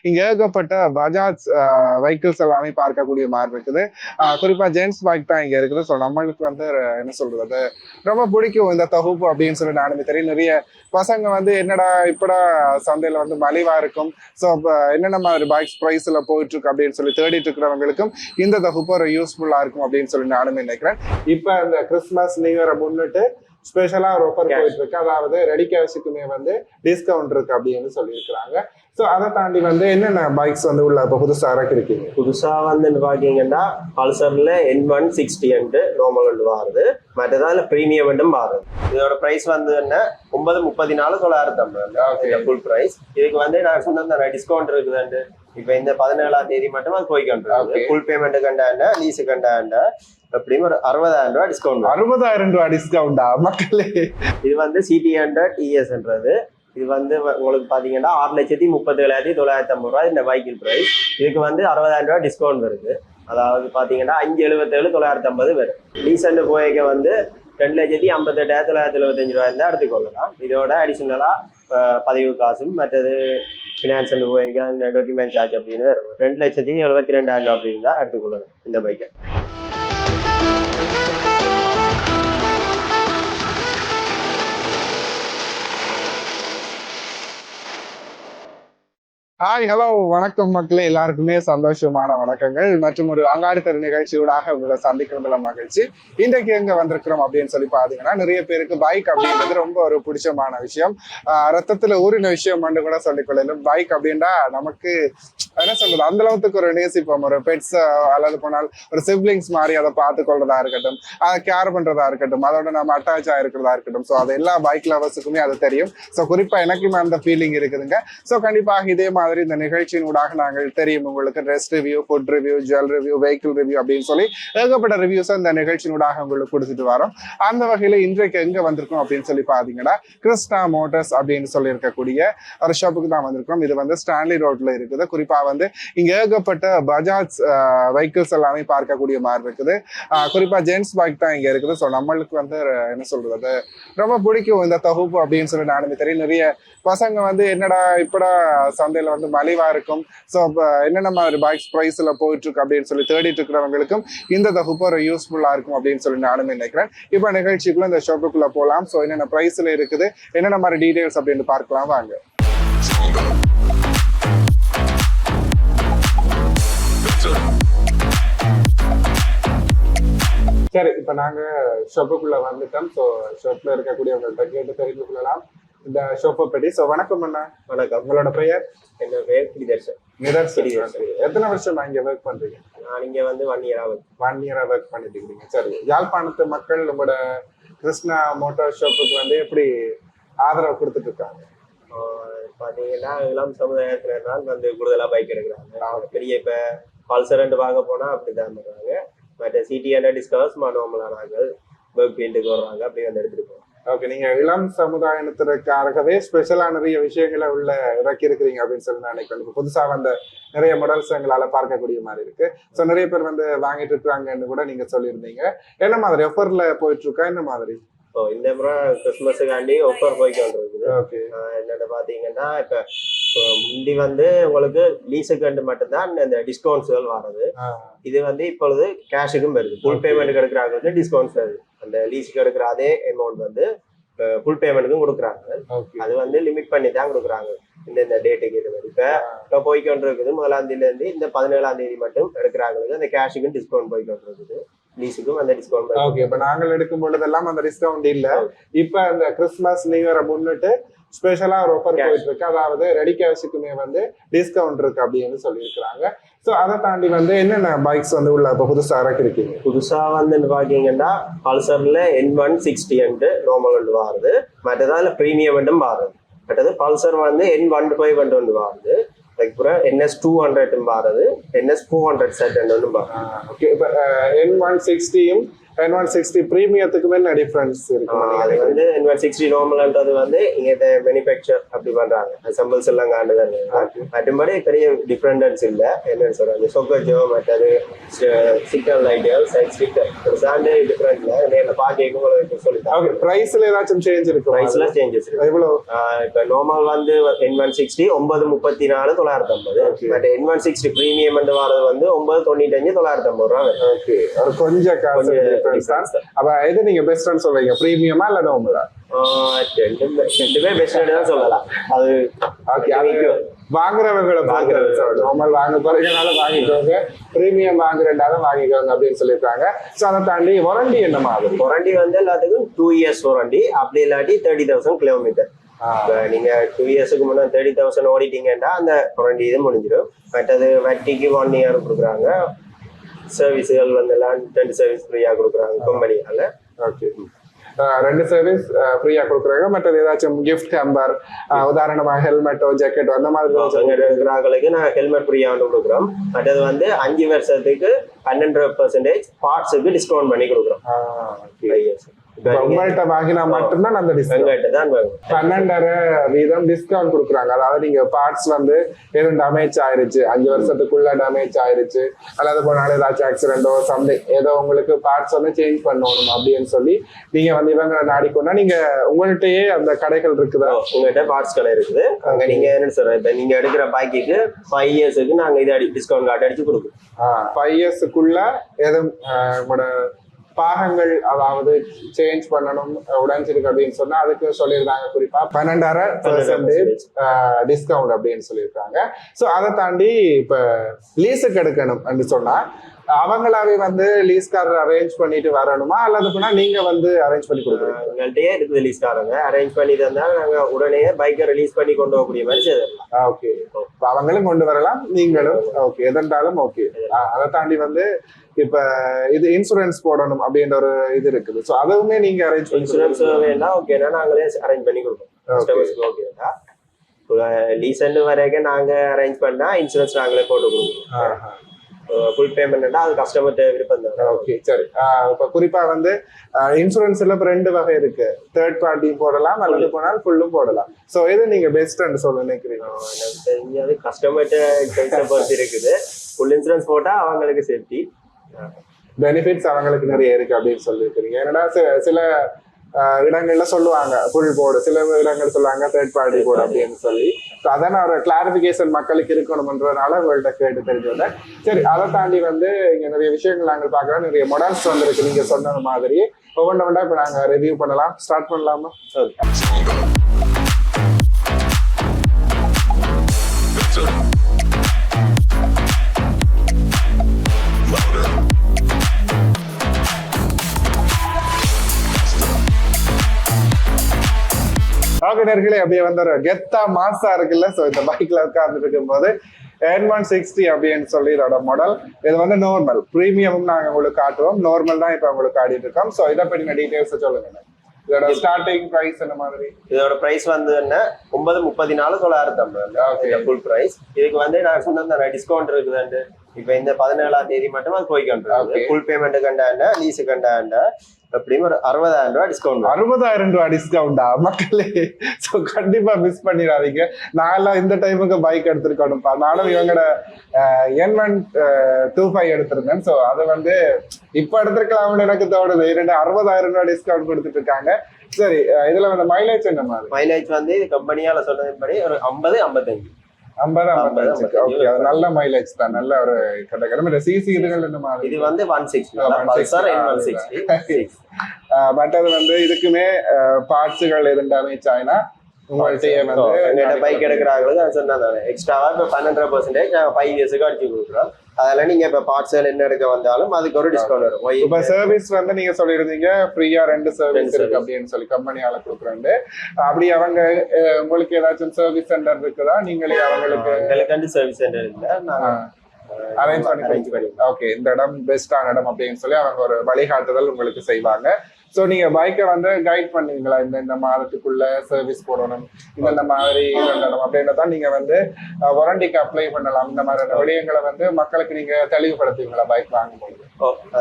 இங்க ஏகப்பட்ட பஜாஜ் வெஹிக்கிள்ஸ் எல்லாமே பார்க்கக்கூடிய மாதிரி இருக்குது. குறிப்பா ஜென்ஸ் பைக் தான் இங்க இருக்குது. ஸோ நம்மளுக்கு வந்து என்ன சொல்றது, ரொம்ப பிடிக்கும் இந்த தொகுப்பு அப்படின்னு சொல்லி நானுமே தெரியும். நிறைய பசங்க வந்து என்னடா இப்படா சந்தையில வந்து மலிவா இருக்கும், ஸோ என்னென்ன மாதிரி பைக்ஸ் ப்ரைஸ்ல போயிட்டு இருக்கு அப்படின்னு சொல்லி தேடிட்டு இருக்கிறவங்களுக்கும் இந்த தொகுப்பு ஒரு யூஸ்ஃபுல்லா இருக்கும் அப்படின்னு சொல்லி நானுமே நினைக்கிறேன். இப்ப இந்த கிறிஸ்துமஸ் நியூ இயரை முன்னிட்டு ஸ்பெஷலா ஒரு ஆஃபர் போயிட்டு இருக்கு. அதாவது ரெடி கேஷுக்குமே வந்து டிஸ்கவுண்ட் இருக்கு அப்படின்னு சொல்லியிருக்கிறாங்க. ஸோ அதை தாண்டி வந்து என்னென்ன பைக்ஸ் வந்து உள்ள இப்போ புதுசா இறக்கிருக்கீங்க? புதுசா வந்து பாத்தீங்கன்னா பல்சர்ல N160 நார்மல் வருது, மற்றதால பிரீமியம் வருது. இதோட பிரைஸ் வந்து என்ன 934,950 ஃபுல் பிரைஸ். இதுக்கு வந்து நான் சொன்ன டிஸ்கவுண்ட் இருக்குதுண்டு. இப்ப இந்த 17ஆம் தேதி மட்டும் அது போய்கிட்டு ஃபுல் பேமெண்ட் கண்டாண்ட லீஸு கண்டாண்ட எப்படியும் ஒரு 60,000 ரூபாய் டிஸ்கவுண்ட். 60,000 ரூபாய் டிஸ்கவுண்டா மக்களே? இது வந்து CT100 ESன்றது. இது வந்து உங்களுக்கு பாத்தீங்கன்னா 6,37,950 ரூபாய் இந்த பைக்கில் பிரைஸ். இதுக்கு வந்து 60,000 ரூபாய் டிஸ்கவுண்ட் வருது. அதாவது பாத்தீங்கன்னா 5,77,950 வரும். ரீசெண்ட் போய்க்க வந்து 2,58,975 ரூபாய் இருந்தா எடுத்துக்கொள்ளலாம். இதோட அடிஷனலா பதிவு காசும் மற்றது ஃபினான்ஸ் போயிருக்க டாக்குமெண்ட் சார்ஜ் அப்படின்னு 2,72,200 அப்படின்னு தான் எடுத்துக்கொள்ளலாம் இந்த பைக்கை. ஹாய் ஹலோ வணக்கம் மக்களே, எல்லாருக்குமே சந்தோஷமான வணக்கங்கள் மற்றும் ஒரு அங்காடித்தர நிகழ்ச்சியோடாக உங்களை சந்திக்கிறதுல மகிழ்ச்சி. இன்றைக்கு எங்க வந்திருக்கிறோம் அப்படின்னு சொல்லி பாத்தீங்கன்னா, நிறைய பேருக்கு பைக் அப்படின்றது ரொம்ப ஒரு பிடிச்சமான விஷயம், ரத்தத்துல ஊறின விஷயம் கூட சொல்லிக்கொள்ளணும். பைக் அப்படின்னா நமக்கு என்ன சொல்றது, அந்த அளவுக்கு ஒரு நேசிப்போம். ஒரு பெட்ஸ் அல்லது போனால் ஒரு சிப்ளிங்ஸ் மாதிரி அதை பார்த்து கொள்றதா இருக்கட்டும், அதை கேர் பண்றதா இருக்கட்டும், அதோட நம்ம அட்டாச் ஆயிருக்கிறதா இருக்கட்டும். ஸோ அது எல்லா பைக் லவர்ஸுக்குமே அது தெரியும். ஸோ குறிப்பா எனக்குமே அந்த ஃபீலிங் இருக்குதுங்க. ஸோ கண்டிப்பாக இதே மாதிரி இந்த நிகழ்ச்சியின் ஊடாக நாங்கள் தெரியும் உங்களுக்கு dress review, food review, jewel review, vehicle review அப்படின்னு சொல்லி ஏகப்பட்ட ரிவ்யூஸ் இந்த நிகழ்ச்சியின் ஊடாக உங்களுக்கு கொடுத்துட்டு வரோம். அந்த வகையில இன்றைக்கு எங்க வந்திருக்கோம் அப்படின்னு சொல்லி பாத்தீங்கன்னா, கிருஷ்ணா மோட்டார்ஸ் அப்படின்னு சொல்லி இருக்கக்கூடிய ஒரு ஷாப்புக்கு தான் வந்திருக்கோம். இது வந்து ஸ்டான்லி ரோட்ல இருக்குது. குறிப்பா வந்து இங்க ஏகப்பட்ட பஜாஜ் வெஹிக்கிள்ஸ் எல்லாமே பார்க்கக்கூடிய மாதிரி இருக்குது. குறிப்பா ஜென்ஸ் பைக் தான் இங்க இருக்குது. ஸோ நம்மளுக்கு வந்து என்ன சொல்றது, ரொம்ப பிடிக்கும் இந்த தொகுப்பு அப்படின்னு சொல்லி நானுமே தெரியும். நிறைய பசங்க வந்து என்னடா இப்படா சந்தையில வந்து மலிவா இருக்கும், ஸோ என்னென்ன மாதிரி பைக்ஸ் ப்ரைஸ்ல போயிட்டு இருக்கு அப்படின்னு சொல்லி தேடிட்டு இருக்கிறவங்களுக்கும் இந்த தொகுப்பு ஒரு யூஸ்ஃபுல்லா இருக்கும் அப்படின்னு சொல்லி நானுமே நினைக்கிறேன். இப்போ நிகழ்ச்சிக்குள்ள இந்த ஷாப்புக்குள்ள போகலாம். ஸோ என்னென்ன ப்ரைஸ்ல இருக்குது, என்னென்ன மாதிரி டீடைல்ஸ் அப்படின்னு பார்க்கலாம் வாங்க. சரி, இப்ப நாங்க ஷாப்புக்குள்ள வந்துட்டோம். ஸோ ஷாப்ல இருக்கக்கூடியவங்கள்ட்ட கேட்டு தெரிந்து கொள்ளலாம் இந்த ஷாப்பை பற்றி. ஸோ வணக்கம் அண்ணா. வணக்கம். உங்களோட பெயர்? என்னோட பெயர் நிதர்ஷன். எத்தனை வருஷமா இங்க ஒர்க் பண்றீங்க? நான் இங்க வந்து 1 year ஒர்க் பண்ணிட்டு இருக்கீங்க. சரி, யாழ்ப்பாணத்து மக்கள் நம்மளோட கிருஷ்ணா மோட்டார் ஷாப்புக்கு வந்து எப்படி ஆதரவு கொடுத்துட்டு இருக்காங்க? பாத்தீங்கன்னா இளம் சமுதாயத்தினரால் வந்து கூடுதலா பைக் எடுக்கிறாங்க. பெரிய இப்ப பல்சர் வாங்க போனா அப்படிதான் பண்றாங்க. மற்ற CT100 டிஸ்கவர்ஸ் நார்மலானார்கள் பைக் பெயிண்ட்டுக்கு வர்றாங்க, அப்படி வந்து எடுத்துட்டு போவாங்க. ஓகே, நீங்க இளம் சமுதாயத்திற்காகவே ஸ்பெஷலா நிறைய விஷயங்களை உள்ள இறக்கி இருக்கிறீங்க அப்படின்னு சொல்லி நான் நினைக்கிறேன். புதுசா வந்த நிறைய மாடல்ஸ் எங்களால பார்க்கக்கூடிய மாதிரி இருக்கு. ஸோ நிறைய பேர் வந்து வாங்கிட்டு இருக்காங்கன்னு கூட நீங்க சொல்லியிருந்தீங்க. என்ன மாதிரி ஆஃபர்ல போயிட்டு இருக்கா, என்ன மாதிரி? இந்த முறை கிறிஸ்துமஸுக்காண்டி ஆஃபர் போய்க்கு வந்துருக்குது. என்னென்ன பாத்தீங்கன்னா, இப்ப முந்தி வந்து உங்களுக்கு லீஸுக்கு மட்டும்தான் இந்த டிஸ்கவுண்ட்ஸ்கள் வர்றது. இது வந்து இப்பொழுது கேஷுக்கும் வருது. ஃபுல் பேமெண்ட் எடுக்கிறாங்க வந்து டிஸ்கவுண்ட்ஸ் வருது. அந்த லீஸுக்கு எடுக்கிற அதே அமௌண்ட் வந்து ஃபுல் பேமெண்ட்டுக்கும் கொடுக்குறாங்க. அது வந்து லிமிட் பண்ணி தான் கொடுக்குறாங்க இந்த டேட்டுக்கு. இது மாதிரி இப்போ போய்க்கொண்டு இருக்குது. 1ஆம் தேதியில இருந்து இந்த 17ஆம் தேதி மட்டும் எடுக்கிறாங்களுக்கு அந்த கேஷுக்கும் டிஸ்கவுண்ட் போய்க்கொண்டு இருக்குது, லீஸுக்கும் அந்த டிஸ்கவுண்ட். ஓகே, இப்போ நாங்கள் எடுக்கும் பொழுதெல்லாம் அந்த டிஸ்கவுண்ட் இல்ல. இப்போ இந்த கிறிஸ்துமஸ் நியூ இயரை முன்னிட்டு ஸ்பெஷலா ஒரு ஆஃபர் போயிட்டு இருக்கு. அதாவது ரெடி கேஷுக்குமே வந்து டிஸ்கவுண்ட் இருக்கு அப்படின்னு சொல்லியிருக்கிறாங்க. ஸோ அதை தாண்டி வந்து என்னென்ன பைக்ஸ் வந்து உள்ள இப்போ புதுசா இறக்கிருக்கீங்க? புதுசா வந்து பாத்தீங்கன்னா பல்சர்ல N160 நார்மல் வருது, மற்றதால பிரீமியம் வருது. மற்றது பல்சர் வந்து N125 வருது. அதுக்கப்புறம் NS200 வருது, NS400 செட் வருது. ஓகே, இப்போ N160யும் N160 பிரீமியத்துக்குமே என்ன டிஃபரன்ஸ் இருக்கு? அது வந்து N160 நார்மல்ன்றது வந்து இங்க மேனுஃபேக்சர் அப்படி பண்றாங்க, அசம்பிள்ஸ் எல்லாம் காண்டுதான். மற்றபடி பெரிய டிஃபரன்ஸ் இல்லை. என்னன்னு சொல்றாங்க, சொக்கஜோ மற்றது சிக்னல் லைட்டுகள், சைட் ஸ்டிக்கர் சாண்டு டிஃபரெண்ட் இல்லை. நேரில் பார்க்க சொல்லிட்டாங்க. ஓகே, பிரைஸ்ல ஏதாச்சும் சேஞ்ச் இருக்கு? பிரைஸ்ல சேஞ்சஸ் இருக்கு. எவ்வளவு? இப்ப நார்மல் வந்து N160 934,950. பட் N160 பிரீமியம் வரது வந்து 995,950 ரூபா. ஓகே, ஒரு கொஞ்சம் காசு டிஃபரன்ஸ் தான். அப்ப எது நீங்க பெஸ்ட்னு சொல்றீங்க, பிரீமியமா இல்ல நார்மலா? ரெண்டுமே பெஸ்ட் தான் சொல்லலாம். அது ஓகே, அது வாங்குறவங்களை நார்மல் வாங்க போறீங்கனால வாங்கிக்கோங்க, பிரீமியம் வாங்குறதாலும் வாங்கிக்கோங்க அப்படின்னு சொல்லியிருக்காங்க. ஸோ அதை தாண்டி வாரண்டி என்ன மாதிரி? வாரண்டி வந்து எல்லாத்துக்கும் 2 years வாரண்டி, அப்படி இல்லாட்டி 30,000 கிலோமீட்டர். நீங்க 2 இயர்ஸுக்கு முன்னாடி 30,000 ஓடிட்டீங்கன்னா அந்த வாரண்டி இது முடிஞ்சிடும். மற்றது வட்டிக்கு 1 year கொடுக்குறாங்க. சர்வீஸுகள் வந்து எல்லாம் 2 சர்வீஸ் ஃப்ரீயா கொடுக்குறாங்க கம்பெனியால. ஓகே, 2 சர்வீஸ் ஃப்ரீயா கொடுக்குறாங்க. மற்றது ஏதாச்சும் கிஃப்ட் ஹேம்பர், உதாரணமாக ஹெல்மெட்டோ ஜாக்கெட்டோ அந்த மாதிரி இருக்கிறவங்களுக்கு நான் ஹெல்மெட் ஃப்ரீயா கொடுக்குறோம். மற்றது வந்து 5 வருஷத்துக்கு 100% பார்ட்ஸுக்கு டிஸ்கவுண்ட் பண்ணி கொடுக்குறோம். உங்கள்கிட்ட வாங்கினா மட்டும்தான் அந்த டிஸ்கவுண்ட் தான் 12% டிஸ்கவுண்ட் கொடுக்குறாங்க. அதாவது நீங்க பார்ட்ஸ் வந்து எதுவும் டேமேஜ் ஆயிருச்சு, 5 வருஷத்துக்குள்ள டேமேஜ் ஆயிருச்சு, அல்லது போனாலும் ஏதாச்சும் ஆக்சிடென்டோ சம்திங், ஏதோ உங்களுக்கு பார்ட்ஸ் வந்து சேஞ்ச் பண்ணணும் அப்படின்னு சொல்லி நீங்க வந்து இவங்க நாடிக்கொண்டா நீங்க உங்கள்கிட்டயே அந்த கடைகள் இருக்குதா? உங்கள்கிட்ட பார்ட்ஸ் கடை இருக்குது. அங்க நீங்க என்ன சொல்ற, இப்ப நீங்க எடுக்கிற பைக்குக்கு 5 இயர்ஸுக்கு நாங்க இதை டிஸ்கவுண்ட் கார்டு அடிச்சு கொடுக்குறோம். 5 இயர்ஸுக்குள்ள எதுவும் உங்களோட பாகங்கள் அதாவது சேஞ்ச் பண்ணணும் உடஞ்சிருக்கு அப்படின்னு சொன்னா அதுக்கு சொல்லியிருக்காங்க குறிப்பா 12% டிஸ்கவுண்ட் அப்படின்னு சொல்லியிருக்காங்க. ஸோ அதை தாண்டி இப்ப லீஸுக்கு எடுக்கணும் அப்படின்னு சொன்னா அவங்களாவே வந்து லீஸ்காரர் அரேஞ்ச் பண்ணிட்டு வரணுமா, அல்லது போனா நீங்க வந்து அரேஞ்ச் பண்ணி கொடுக்குறீங்க? எங்கள்கிட்டயே இருக்குது லீஸ்காரங்க, அரேஞ்ச் பண்ணி தந்தா நாங்க உடனே பைக்கை ரிலீஸ் பண்ணி கொண்டு போகக்கூடிய மாதிரி செய்யலாம். ஓகே, அவங்களும் கொண்டு வரலாம், நீங்களும். ஓகே, எதென்றாலும் ஓகே. அதை தாண்டி வந்து இப்ப இது இன்சூரன்ஸ் போடணும் அப்படின்ற ஒரு இது இருக்குது. ஸோ அதுவுமே நீங்க அரேஞ்ச் பண்ணி இன்சூரன்ஸ் வேணா ஓகேனா நாங்களே அரேஞ்ச் பண்ணி கொடுப்போம். ஓகேடா, லீசன் வரைக்கும் நாங்க அரேஞ்ச் பண்ணா இன்சூரன்ஸ் நாங்களே போட்டு கொடுப்போம். ஃபுல் பேமெண்ட்னா அது கஸ்டமர்ட்ட விருப்பம் தான். ஓகே, சரி. இப்ப குறிப்பா வந்து இன்சூரன்ஸ்ல இப்ப 2 வகை இருக்கு, தேர்ட் பார்ட்டி போடலாம் அல்லது போனால் ஃபுல்லும் போடலாம். சோ எது நீங்க பெஸ்ட்னு சொல்ல நினைக்கிறீங்க? எனக்கு தெரிஞ்சது கஸ்டமர்ட்ட பொறுத்து இருக்குது. ஃபுல் இன்சூரன்ஸ் போட்டா அவங்களுக்கு சேஃப்டி, பெனிஃபிட்ஸ் அவங்களுக்கு நிறைய இருக்கு அப்படின்னு சொல்லியிருக்கிறீங்க. ஏன்னா சில இடங்கள்ல சொல்லுவாங்க ஃபுல் போர்டு, சில இடங்கள் சொல்லுவாங்க தேர்ட் பார்ட்டி போர்டு அப்படின்னு சொல்லி. அதான ஒரு கிளாரிபிகேஷன் மக்களுக்கு இருக்கணும்ன்றதுனால உங்கள்கிட்ட கேட்டு தெரிஞ்சது. சரி, அதை தாண்டி வந்து இங்க நிறைய விஷயங்கள் நாங்கள் பார்க்கலாம், நிறைய மாடல்ஸ் வந்துருக்கு. நீங்க சொன்ன மாதிரி ஒவ்வொன்றா இப்ப நாங்க ரிவ்யூ பண்ணலாம். ஸ்டார்ட் பண்ணலாமா? நேர்களே, அப்படியே வந்து ஒரு கெத்தா மாசா இருக்குல்ல. ஸோ இந்த பைக்ல உட்கார்ந்துட்டு இருக்கும்போது N160 அப்படின்னு சொல்லி இதோட மாடல். இது வந்து நார்மல், பிரீமியமும் நாங்க உங்களுக்கு காட்டுவோம். நார்மல் தான் இப்ப உங்களுக்கு காட்டிட்டு இருக்கோம். ஸோ இதை பற்றின டீடைல்ஸ் சொல்லுங்க. இதோட ஸ்டார்டிங் பிரைஸ் என்ன மாதிரி? இதோட பிரைஸ் வந்து என்ன 934,950 ஃபுல் பிரைஸ். இதுக்கு வந்து நான் சொன்ன டிஸ்கவுண்ட் இருக்குதுண்டு. இப்ப இந்த 17ஆம் தேதி மட்டும் அது போய்க்கிட்டு ஃபுல் பேமெண்ட் கண்டாண்ட லீஸு கண்டாண்ட எப்படியும் ஒரு 60,000 ரூபாய் டிஸ்கவுண்ட். 60,000 ரூபாய் டிஸ்கவுண்டா மக்களே? ஸோ கண்டிப்பா மிஸ் பண்ணிடாதீங்க. நான்லாம் இந்த டைமுக்கு பைக் எடுத்திருக்கணும்ப்பா. நானும் இவங்களோட N125 எடுத்திருந்தேன். ஸோ அதை வந்து இப்ப எடுத்திருக்கலாம்னு எனக்கு தோணுது. 60,000 ரூபாய் டிஸ்கவுண்ட் கொடுத்துட்டு இருக்காங்க. சரி, இதுல வந்து மைலேஜ் என்ன மாதிரி? மைலேஜ் வந்து கம்பெனியால சொன்னதுபடி ஒரு 50-55. 50-55. ஓகே, அது நல்ல மைலேஜ் தான். நல்ல ஒரு கிட்ட சிசி இதுகள் என்ன மாதிரி? இது வந்து 160. பட் அது வந்து இதுக்குமே பார்ட்ஸுகள் எதுவும் டேமேஜ் ஆயினா உங்கள்கிட்டயே வந்து பைக் எடுக்கிறாங்களுக்கு சொன்னா எக்ஸ்ட்ராவா இப்ப 12% 5 இயர்ஸுக்கு அடிச்சு கொடுக்குறோம். அதெல்லாம் நீங்க இப்ப பார்ட்ஸ் என்ன எடுக்க வந்தாலும் அதுக்கு ஒரு டிஸ்கவுண்ட் வரும். இப்ப சர்வீஸ் வந்து நீங்க சொல்லிருந்தீங்க ஃப்ரீயா 2 சர்வீஸ் இருக்கு அப்படின்னு சொல்லி கம்பெனியால கொடுக்குறாங்க. அப்படி அவங்க உங்களுக்கு ஏதாச்சும் சர்வீஸ் சென்டர் இருக்குதா? நீங்களே அவங்களுக்கு சர்வீஸ் சென்டர் இல்ல, அரேஞ்ச் பண்ணி. ஓகே, இந்த இடம் பெஸ்டான இடம் அப்படின்னு சொல்லி அவங்க ஒரு வழிகாட்டுதல் உங்களுக்கு செய்வாங்க. ஸோ நீங்க பைக்கை வந்து கைட் பண்ணுவீங்களா, இந்த மாதத்துக்குள்ள சர்வீஸ் போடணும், இந்த மாதிரி இடம் அப்படின்றதான் நீங்க வந்து வாரண்டிக்கு அப்ளை பண்ணலாம். இந்த மாதிரியான விடயங்களை வந்து மக்களுக்கு நீங்க தெளிவுபடுத்துவீங்களா பைக் வாங்கும்போது?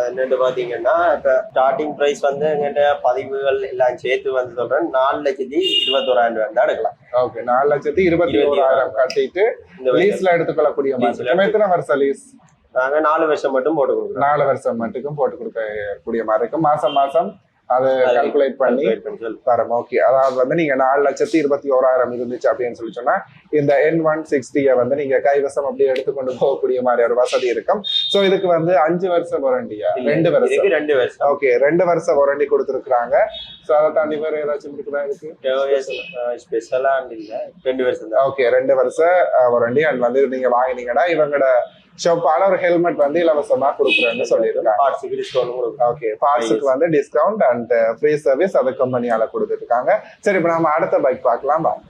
என்னென்னு பாத்தீங்கன்னா இப்ப ஸ்டார்டிங் பிரைஸ் வந்து எங்கிட்ட பதிவுகள் எல்லாம் சேர்த்து வந்து சொல்றேன் 4,21,000 தான் எடுக்கலாம். ஓகே, 4,21,000 கட்டிட்டு லீஸ்ல எடுத்துக்கொள்ளக்கூடிய மாதிரி. எத்தனை வருஷம் லீஸ்? நாங்க 4 வருஷம் மட்டும் போட்டு கொடுக்குறோம். 4 வருஷம் மட்டும் போட்டு கொடுக்கக்கூடிய மாதிரி இருக்கும். மாசம் அதை கால்குலேட் பண்ணி வரும். ஓகே, அதாவது வந்து நீங்க 4,21,000 இருந்துச்சு அப்படின்னு சொல்லி சொன்னா இந்த N160 வந்து நீங்க கைவசம் அப்படியே எடுத்துக்கொண்டு போகக்கூடிய மாதிரி ஒரு வசதி இருக்கும். சோ இதுக்கு வந்து 5 வருஷம் வாரண்டியா? 2 வருஷம். ஓகே, 2 வருஷம் வாரண்டி கொடுத்துருக்காங்க. சோ அதை தாண்டி வேற ஏதாச்சும் இருக்குதா இதுக்கு? ஸ்பெஷலா இல்ல, 2 வருஷம் தான். ஓகே, 2 வருஷம் வாரண்டி. அண்ட் வந்து நீங்க வாங்கினீங்கன்னா இவங்களோட ஷாப்பால ஒரு ஹெல்மெட் வந்து இலவசமா கொடுக்குறேன்னு சொல்லியிருக்காங்க. ஓகே, பார்ட்ஸுக்கு வந்து டிஸ்கவுண்ட் அண்ட் ஃப்ரீ சர்வீஸ் அதை கம்பெனியால கொடுத்துருக்காங்க. சரி, இப்போ நம்ம அடுத்த பைக் பார்க்கலாம் வாங்க.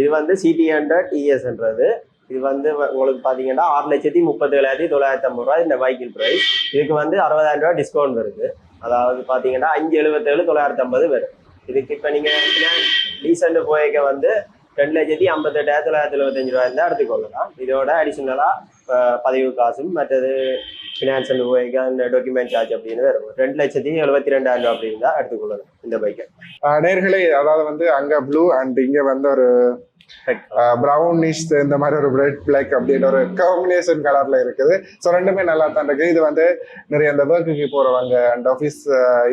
இது வந்து CT100 ESன்றது. இது வந்து உங்களுக்கு பாத்தீங்கன்னா 6,37,950 இந்த பைக்கில் பிரைஸ். இதுக்கு வந்து 60,000 ரூபாய் டிஸ்கவுண்ட் வருது. அதாவது பாத்தீங்கன்னா 5,77,950 வரும். இதுக்கு இப்ப நீங்க ரீசெண்ட் போய்க்க வந்து 2,58,975 ரூபாய் இருந்தா எடுத்துக்கொள்ளலாம். இதோட அடிஷனலா பதிவு காசும் மற்றது ஃபினான்ஸ் போய்க்க அந்த டாக்குமெண்ட் சார்ஜ் அப்படின்னு வரும். 2,72,000 ரூபாய் அப்படின்னு தான் எடுத்துக்கொள்ளலாம் இந்த பைக்கை. நேர்களே, அதாவது வந்து அங்க ப்ளூ அண்ட் இங்க வந்து ஒரு ப்ரௌனிஷ் இந்த மாதிரி ஒரு ரெட் பிளாக் அப்படின்னு ஒரு காம்பினேஷன் கலர்ல இருக்குது. ஸோ ரெண்டுமே நல்லா தான் இருக்கு. இது வந்து நிறைய அந்த ஒர்க்குக்கு போறவங்க அண்ட் ஆஃபீஸ்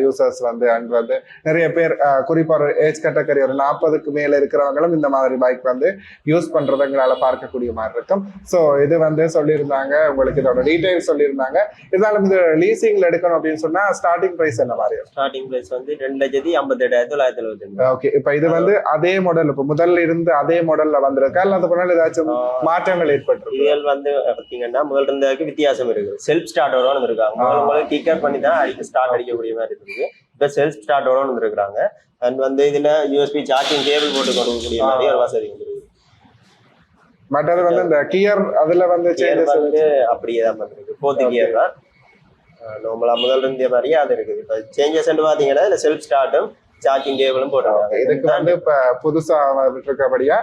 யூசர்ஸ் வந்து அண்ட் வந்து நிறைய பேர் குறிப்பா ஒரு ஏஜ் கேட்டகரி ஒரு 40க்கு மேல இருக்கிறவங்களும் இந்த மாதிரி பைக் வந்து யூஸ் பண்றதுங்களால பார்க்கக்கூடிய மாதிரி இருக்கும். ஸோ இது வந்து சொல்லியிருந்தாங்க, உங்களுக்கு இதோட டீடைல்ஸ் சொல்லியிருந்தாங்க. இருந்தாலும் இது லீசிங்ல எடுக்கணும் அப்படின்னு சொன்னா ஸ்டார்டிங் பிரைஸ் என்ன மாதிரி? ஸ்டார்டிங் பிரைஸ் வந்து 2,58,975. ஓகே, இப்போ இது வந்து அதே மாடல் இப்போ முதல்ல இருந்து அதே மாடல்ல வந்திருக்கா இல்ல அது பண்ணல ஏதாச்சும் மாற்றங்கள் ஏற்பட்டு? இதுல வந்து பாத்தீங்கன்னா முதல்ல இருந்ததுக்கு வித்தியாசம் இருக்கு. செல்ஃப் ஸ்டார்ட்டோட இருக்காங்க. முதல்ல கிக்கர் பண்ணி தான் ஸ்டார்ட் அடிக்கக்கூடிய மாதிரி இருக்கு. இப்ப செல்ஃப் ஸ்டார்ட்டோட இருக்காங்க. அண்ட் வந்து இதுல USB சார்ஜிங் கேபிள் போட்டு கொடுக்கக்கூடிய மாதிரி ஒரு வசதி இருக்கு. பட் அது வந்து இந்த கியர் அதுல வந்து சேஞ்சஸ் வந்து அப்படியே தான் பண்ணிருக்கு. 4th கியர் தான் நார்மலா முதல்ல இருந்த மாதிரியே அது இருக்குது. இப்ப சேஞ்சஸ் பாத்தீங்கன்னா இந்த செல்ஃப் ஸ்டார்ட்டும் சார்ஜிங் கேபிளும் போட்டுருக்காங்க. இதுக்கு வந்து இப்ப புதுசா இருக்கபடியா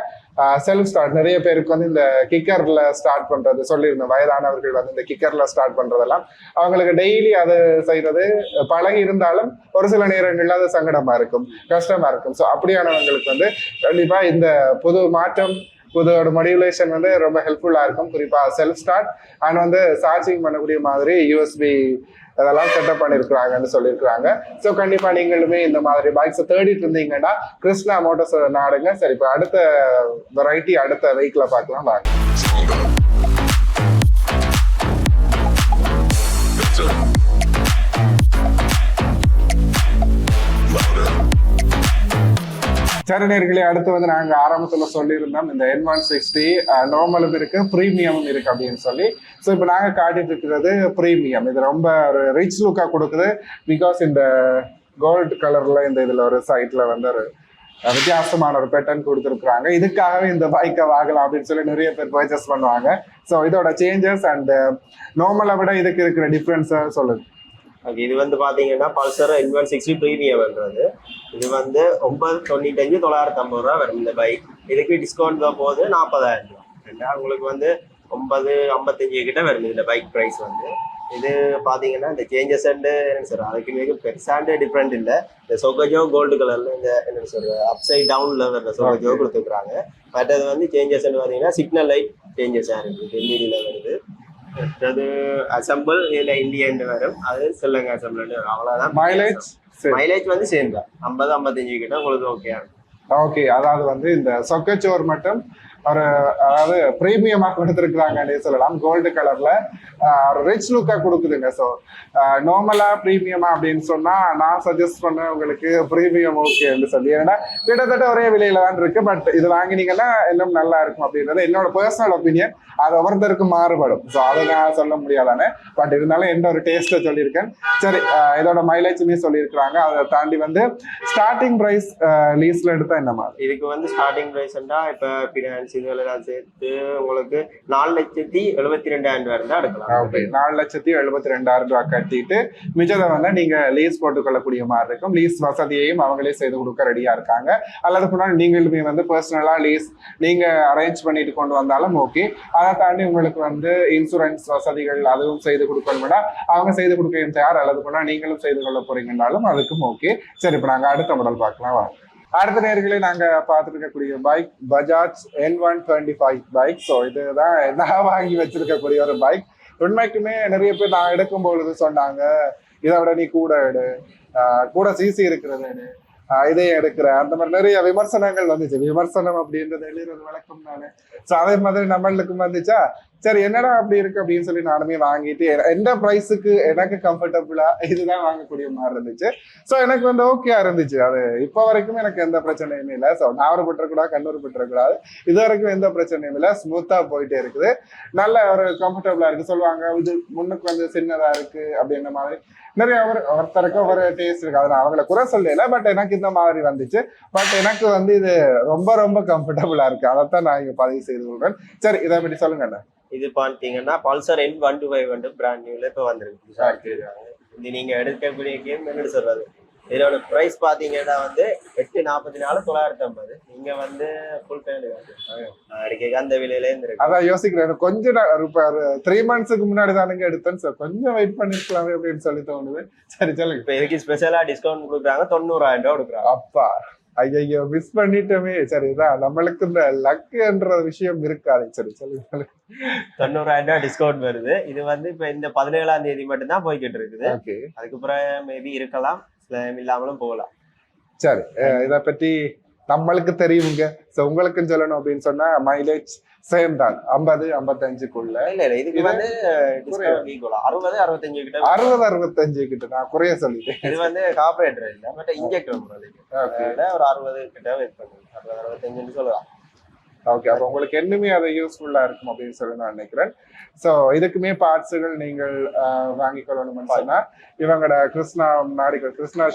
செல்ஃப் ஸ்டார்ட் நிறைய பேருக்கு வந்து இந்த கிக்கர்ல ஸ்டார்ட் பண்றது சொல்லியிருந்தேன். வயதானவர்கள் வந்து இந்த கிக்கர்ல ஸ்டார்ட் பண்றதெல்லாம் அவங்களுக்கு டெய்லி அது செய்யறது பழகி இருந்தாலும் ஒரு சில நேரங்கள்ல அது சங்கடமா இருக்கும், கஷ்டமா இருக்கும். ஸோ அப்படியானவங்களுக்கு வந்து கண்டிப்பா இந்த புது மாற்றம் புதோட மாடியுலேஷன் வந்து ரொம்ப ஹெல்ப்ஃபுல்லா இருக்கும். குறிப்பா செல்ஃப் ஸ்டார்ட் அண்ட் வந்து சார்ஜிங் பண்ணக்கூடிய மாதிரி USB அதெல்லாம் செட்டப் பண்ணிருக்கிறாங்கன்னு சொல்லியிருக்கிறாங்க. ஸோ கண்டிப்பா நீங்களுமே இந்த மாதிரி பைக்ஸை தேடிட்டு இருந்தீங்கன்னா கிருஷ்ணா மோட்டார்ஸ் நாடுங்க. சரி, இப்போ அடுத்த வெரைட்டி அடுத்த வெஹிக்கிளை பார்க்கலாம் வாங்க. சரி நேர்களே, அடுத்து வந்து நாங்க ஆரம்பத்துல சொல்லியிருந்தோம் இந்த N160 நார்மலும் இருக்கு ப்ரீமியமும் இருக்கு அப்படின்னு சொல்லி. ஸோ இப்போ நாங்க காட்டிட்டு இருக்கிறது ப்ரீமியம். இது ரொம்ப ஒரு ரிச் லுக்கா கொடுக்குது. பிகாஸ் இந்த கோல்டு கலர்ல இந்த இதுல ஒரு சைட்ல வந்து ஒரு வித்தியாசமான ஒரு பேட்டர்ன் கொடுத்துருக்குறாங்க. இதுக்காகவே இந்த பைக்கை வாங்கலாம் அப்படின்னு சொல்லி நிறைய பேர் பர்ச்சேஸ் பண்ணுவாங்க. ஸோ இதோட சேஞ்சஸ் அண்ட் நார்மலை விட இதுக்கு இருக்கிற டிஃப்ரென்ஸை சொல்லுது. ஓகே, இது வந்து பாத்தீங்கன்னா பல்சர் N160 ப்ரீமியம்ன்றது. இது வந்து 9,95,950 ரூபா வரும் இந்த பைக். இதுக்கு டிஸ்கவுண்ட் தான் போகுது 40,000 ரூபா. உங்களுக்கு வந்து 9,55 கிட்ட வரும் இந்த பைக் ப்ரைஸ் வந்து. இது பாத்தீங்கன்னா இந்த சேஞ்சஸ் சார் அதுக்கு மிக பெருசாண்டு டிஃப்ரெண்ட் இல்லை. இந்த சொகஜோ கோல்டு கலர்ல இந்த என்ன சொல்ற அப்சைட் டவுன்ல வர்ற சொகஜோ கொடுத்துருக்காங்க. மற்றது வந்து சேஞ்சஸ் பாத்தீங்கன்னா சிக்னல் லைட் சேஞ்சஸ் இருக்கு, எல்இடில வருது. அது அசம்பிள் இல்ல இந்தியன் வரும், அது சிலங்க அசம்பிள் அவ்வளவுதான். மைலேஜ் வந்து சேம் தான் 50-55 கிட்ட உங்களுக்கு ஓகே. ஓகே, அதாவது வந்து இந்த சொக்கச்சோர் மட்டும் ஒரு அதாவது பிரீமியமா கொடுத்துருக்குறாங்கன்னு சொல்லலாம். கோல்டு கலர்ல ஒரு ரிச் லுக்கா கொடுக்குதுங்க. ஸோ நார்மலா பிரீமியமா அப்படின்னு சொன்னா நான் சஜஸ்ட் பண்ண உங்களுக்கு பிரீமியம் ஓகேன்னு சொல்லி. ஏன்னா கிட்டத்தட்ட ஒரே விலையில தான் இருக்கு. பட் இது வாங்கினீங்கன்னா இன்னும் நல்லா இருக்கும் அப்படின்றது என்னோட பர்சனல் ஒப்பீனியன். அது ஒவ்வொருத்தருக்கும் மாறுபடும். ஸோ அதை நான் சொல்ல முடியாதானே. பட் இருந்தாலும் என்ன ஒரு டேஸ்ட்டை சொல்லியிருக்கேன். சரி, இதோட மைலேஜுமே சொல்லியிருக்கிறாங்க. அதை தாண்டி வந்து ஸ்டார்டிங் ப்ரைஸ் லீஸ்ல எடுத்தா என்ன மாதிரி? இதுக்கு வந்து ஸ்டார்டிங் ப்ரைஸ்னா இப்போ ஃபினான்ஸ் லீஸுகள் எல்லாம் சேர்த்து உங்களுக்கு 4,72,000 இருந்தா எடுக்கலாம். 4,72,000 கட்டிட்டு மிச்சத்தை வந்து நீங்க லீஸ் போட்டுக்கொள்ளக்கூடிய மாதிரி இருக்கும். லீஸ் வசதியையும் அவங்களே செய்து கொடுக்க ரெடியா இருக்காங்க. அல்லது முன்னாடி நீங்களுமே வந்து பர்சனலா லீஸ் நீங்க அரேஞ்ச் பண்ணிட்டு கொண்டு வந்தாலும் ஓகே. அதை தாண்டி உங்களுக்கு வந்து இன்சூரன்ஸ் வசதிகள் அதுவும் செய்து கொடுக்கணும்னா அவங்க செய்து கொடுக்க தயார். அல்லது போனா நீங்களும் செய்து கொள்ள போறீங்கன்னாலும் அதுக்கும் ஓகே. சரி, இப்ப நாங்க அடுத்த மாடல் பார்க்கலாம். அடுத்த நேரங்களே நாங்க பார்த்துட்டு இருக்கக்கூடிய bike Bajaj N125 bike. So இதுதான் நான் வாங்கி வச்சிருக்கக்கூடிய ஒரு பைக். உண்மைக்குமே நிறைய பேர் நான் எடுக்கும் பொழுது சொன்னாங்க, இதை விட நீ கூட எடு, கூட சிசி இருக்கிறது எடு, இதையும் எடுக்கிற அந்த மாதிரி நிறைய விமர்சனங்கள் வந்துச்சு. விமர்சனம் அப்படின்றது எழுதுறது வழக்கம் தானே. ஸோ அதே மாதிரி நம்மளுக்கும் வந்துச்சா, சரி என்னடா அப்படி இருக்கு அப்படின்னு சொல்லி நானுமே வாங்கிட்டு எந்த ப்ரைஸுக்கு எனக்கு கம்ஃபர்டபுளா இதுதான் வாங்கக்கூடிய மாதிரி இருந்துச்சு. ஸோ எனக்கு வந்து ஓகேயா இருந்துச்சு. அது இப்போ வரைக்கும் எனக்கு எந்த பிரச்சனையுமே இல்லை. ஸோ நாவறு பற்றக்கூடாது, கண்ணூர் பற்றக்கூடாது, இது வரைக்கும் எந்த பிரச்சனையும் இல்லை. ஸ்மூத்தா போயிட்டே இருக்குது, நல்ல ஒரு கம்ஃபர்டபுளா இருக்கு. சொல்லுவாங்க இது முன்னுக்கு வந்து சின்னதா இருக்கு அப்படின்ற மாதிரி நிறைய ஒருத்தருக்கு ஒரு டேஸ்ட் இருக்கு. அதை நான் அவங்கள குறை சொல்லல, பட் எனக்கு இந்த மாதிரி வந்துச்சு. பட் எனக்கு வந்து இது ரொம்ப ரொம்ப கம்ஃபர்டபுளா இருக்கு. அதைத்தான் நான் இங்க பதிவு செய்து கொள்றேன். சரி, இதை பற்றி சொல்லுங்க. இது பாத்தீங்கன்னா பல்சர் N125 பிராண்ட் நியூல இப்ப வந்திருக்கு. இது நீங்க எடுக்கக்கூடிய கேம் என்ன சொல்றது, இதோட பிரைஸ் பாத்தீங்கன்னா வந்து 8,44,950. நீங்க வந்து ஃபுல் பேமெண்ட் அந்த விலையில இருந்து அதான் யோசிக்கிறேன். கொஞ்சம் 3 monthsக்கு முன்னாடி தானுங்க எடுத்தேன் சார், கொஞ்சம் வெயிட் பண்ணிருக்கலாமே அப்படின்னு சொல்லி தோணுது. சரி சொல்லுங்க. இப்ப இதுக்கு ஸ்பெஷலா டிஸ்கவுண்ட் கொடுக்குறாங்க, 90,000 கொடுக்குறாங்க. அப்பா ஐயோ மிஸ் பண்ணிட்டோமே. சரிதான், நம்மளுக்கு இந்த லக்குன்ற விஷயம் இருக்காது. சரி சொல்லுங்க. 90,000 டிஸ்கவுண்ட் வருது. இது வந்து இப்ப இந்த 17ஆம் தேதி மட்டும் தான் போய்கிட்டு இருக்குது. அதுக்கப்புறம் மேபி இருக்கலாம், இல்லாமலும் போகலாம். சரி, இத பத்தி நம்மளுக்கு தெரியுங்க. உங்களுக்கும் சொல்லணும் அப்படின்னு சொன்னா மைலேஜ் சேம் தான், 50-55க்குள்ள. இல்ல இதுக்கு வந்து 60-65 கிட்ட 60-65 கிட்ட நான் குறைய சொல்லிட்டேன். இது வந்து கார்பரேட்டர் இல்ல, பட் இன்ஜெக்டர் ஒரு 60 கிட்ட வெயிட் பண்ணுங்க, 60-65 சொல்லலாம். ஓகே, அப்போ உங்களுக்கு இன்னுமே அதை யூஸ்ஃபுல்லா இருக்கும் அப்படின்னு சொல்லி நான் நினைக்கிறேன். ஸோ இதுக்குமே பார்ட்ஸுகள் நீங்கள் வாங்கிக் கொள்ளணும்னு சொன்னா இவங்களோட கிருஷ்ணா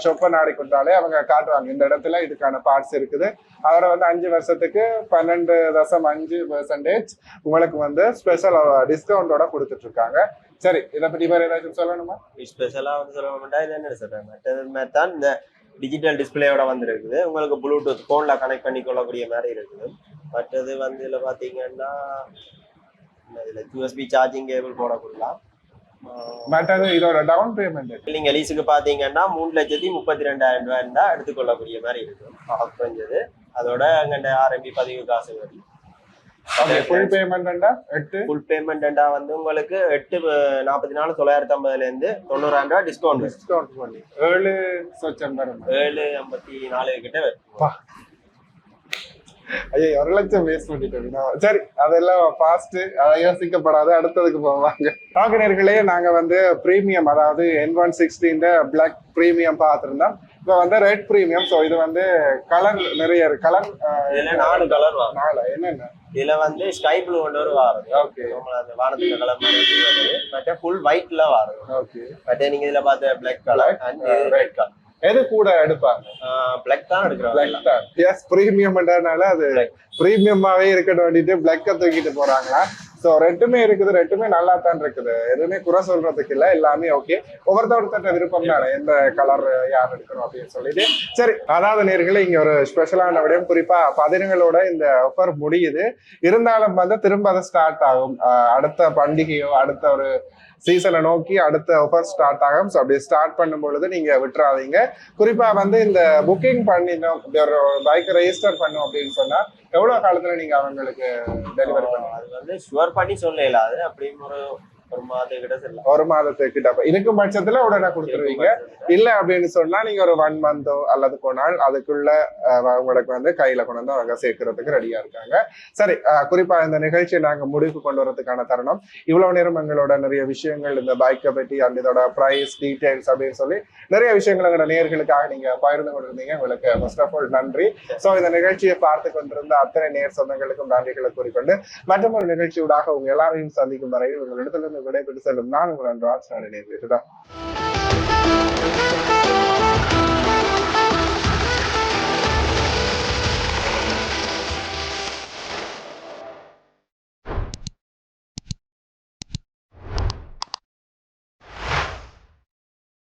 ஷொப்பை நாடி கொடுத்தாலே அவங்க காட்டுவாங்க, இந்த இடத்துல இதுக்கான பார்ட்ஸ் இருக்குது. அதோட வந்து 5 வருஷத்துக்கு 12.5% உங்களுக்கு வந்து ஸ்பெஷல் டிஸ்கவுண்டோட கொடுத்துட்டு இருக்காங்க. சரி, இதை பத்தி வேற ஏதாச்சும் சொல்லணுமா? ஸ்பெஷலா வந்து சொல்லணும்னா இது என்ன சொல்றேன், மற்றது தான் இந்த டிஜிட்டல் டிஸ்பிளேயோட வந்துருக்குது. உங்களுக்கு ப்ளூடூத் போன்ல கனெக்ட் பண்ணி கொள்ளக்கூடிய மாதிரி இருக்குது. மற்றது வந்து இதுல பாத்தீங்கன்னா இதுல யூஎஸ்பி சார்ஜிங் கேபிள் போட கொடுக்கலாம். மற்றது இதோட டவுன் பேமெண்ட் நீங்க லீஸுக்கு பாத்தீங்கன்னா 3,32,000 இருந்தா எடுத்துக்கொள்ளக்கூடிய மாதிரி இருக்கும். குறைஞ்சது அதோட அங்க RMB பதிவு காசு வரும். ஃபுல் பேமெண்ட் ஃபுல் பேமெண்ட் வந்து உங்களுக்கு 8,44,950 இருந்து 90,000 டிஸ்கவுண்ட் பண்ணி 7,54 கிட்ட வரும். ஐயோ 1 லட்சம் வேஸ்ட் பண்ணிட்டோம். சரி, அதெல்லாம் ஃபாஸ்ட், அதை யோசிக்கப்படாது, அடுத்ததுக்கு போவாங்க. டாக்கனர்களே நாங்க வந்து பிரீமியம், அதாவது N160 பிளாக் பிரீமியம் பார்த்துருந்தோம். இப்போ வந்து ரெட் பிரீமியம். ஸோ இது வந்து கலர் நிறைய கலர், இதுல 4 கலர் வரும். 4 என்னென்ன? இதுல வந்து ஸ்கை ப்ளூ ஒன்று வரும். ஓகே, அந்த வானத்துல கலர் மாதிரி வருது. மற்ற ஃபுல் ஒயிட்ல வரும். ஓகே, மற்ற நீங்க இதுல பார்த்த black colour and red colour. எது கூட எடுப்பாங்க? பிளாக் தான் எடுக்கிறாங்க. எஸ், பிரீமியம்ன்றதுனால அது பிரீமியமாவே இருக்கட்டும் வேண்டிட்டு பிளாக்க தூக்கிட்டு போறாங்களா? ஸோ ரெட்டுமே இருக்குது, ரெட்டுமே நல்லா தான் இருக்குது, எதுவுமே குறை சொல்றதுக்கு இல்லை, எல்லாமே ஓகே. ஒவ்வொருத்தட்ட விருப்பம் தானே எந்த கலர் யார் எடுக்கணும் அப்படின்னு சொல்லிட்டு. சரி, அதாவது நேர்களே இங்க ஒரு ஸ்பெஷலான விடயம், குறிப்பா 15களோட இந்த ஆஃபர் முடியுது. இருந்தாலும் வந்து திரும்ப அதை ஸ்டார்ட் ஆகும். அடுத்த பண்டிகையோ அடுத்த ஒரு சீசனை நோக்கி அடுத்த ஆஃபர் ஸ்டார்ட் ஆகும். ஸோ அப்படி ஸ்டார்ட் பண்ணும் பொழுது நீங்க விட்டுறாதீங்க. குறிப்பா வந்து இந்த புக்கிங் பண்ணினோம், ஒரு பைக் ரெஜிஸ்டர் பண்ணும் அப்படின்னு சொன்னா எவ்வளவு காலத்துல நீங்க அவங்களுக்கு டெலிவரி பண்ணுவோம்? அது வந்து ஷுவர் பண்ணி சொல்லல, அது அப்படின்னு ஒரு மாதத்துக்கிட்ட சொல்லலாம். 1 மாதத்துக்கிட்ட இருக்கும் பட்சத்துல உடனே கொடுத்துருவீங்க. இல்ல அப்படின்னு சொன்னா நீங்க ஒரு 1 மந்தோ அல்லது போனால் அதுக்குள்ள உங்களுக்கு வந்து கையில கொண்டு வந்து அவங்க சேர்க்கறதுக்கு ரெடியா இருக்காங்க. சரி, குறிப்பா இந்த நிகழ்ச்சியை நாங்க முடிவுக்கு கொண்டு வரதுக்கான தருணம். இவ்வளவு நேரம் எங்களோட நிறைய விஷயங்கள் இந்த பைக்கை பற்றி அந்த இதோட பிரைஸ் டீடைல்ஸ் அப்படின்னு சொல்லி நிறைய விஷயங்கள் எங்களோட நேயர்களுக்காக நீங்க பகிர்ந்து கொண்டிருந்தீங்க. உங்களுக்கு ஃபர்ஸ்ட் ஆஃப் ஆல் நன்றி. ஸோ இந்த நிகழ்ச்சியை பார்த்து கொண்டிருந்த அத்தனை நேர் சொந்தங்களுக்கும் நன்றிகளை கூறிக்கொண்டு மற்றும் ஒரு நிகழ்ச்சியூடாக உங்க எல்லாரையும் சந்திக்கும் வரையில் உங்களிடத்திலிருந்து விடைபெற்று செல்லும் நான் உங்கள் அன்றாஸ்.